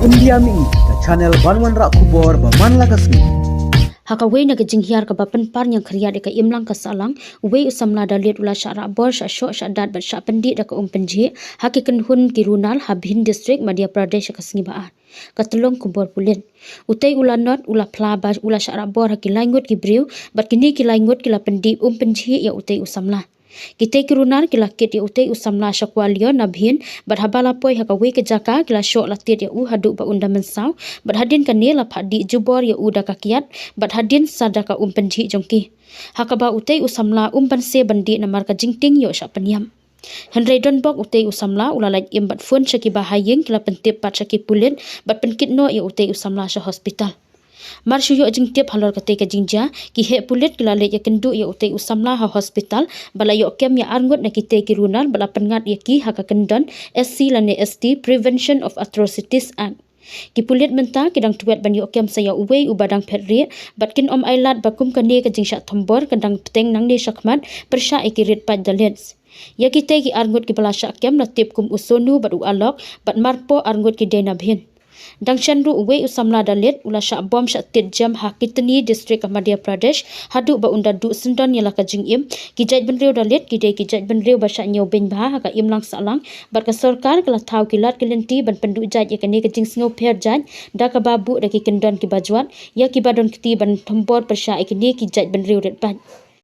India mi ke channel Banwan Rak Kubor Baman Lagasni. Hakaway na gajinghiar ka bapan par yang kriya de ka imlang ka salang way samla dalit ula Shah rahbor shoh dat bat pynjhieh daka pynjhieh hakikan hun ki runar habhin district Madhya Pradesh ka sngibaan katulong kubor pulen utai ula not ula plaba ula Shah rahbor haki langut ki briu bat kini ki langut ki la pynjhieh pynjhieh ya utai usamla kita ki runar ki lakit ya utai usamla shakwalio nabhin bat habala poi hakaway ke jaka ki la shoh latit ya u hadu ba unda mensau bat hadin kan ne la phadi jubor ya u daka kiat bat hadin sadaka pynjhieh jongki hakaba utai usamla panse bandi namar ka jingting yo sha paniam Henry Donbok utai usamla ulalaj imbat fun shaki bahayeng kila pentip pat shaki pulen bat penkit no ya utai usamla sha hospital Mar shuyo jing tiap halor kate ka jingja ki he pulit kila le ya kendu ya utai usamla ha hospital bala yo kem ya arngot na kite ki runar bala pengat ya ki haka kendon SC lane ST Prevention of Atrocities Act ki pulit menta kidang tuet ban yo kem saya uwei ubadang perri batkin om ailat bakum kane ka jingsha thombor kadang peteng nang ne shakmat persha ikirit pad dalits ya kite ki arngot ki bala syak kem la tip kum usonu badu alok bat marpo arngot ki dena bhin Dang chandru uwe usamla dalit ula syak bom syak tit jam hakitani district Madhya Pradesh hadu ba unda du sendon yala ka jingim kijait benriu dalit kidai kijait benriu ba syak nyau ben ba haka imlang salang bat ka sarkar kala thau kilat kilenti ban pendu jait ya kani ka jing sngo pher jait da ka babu da ki kendon ki bajuat ya ki badon kiti ban thombor persya ikini kijait benriu det ban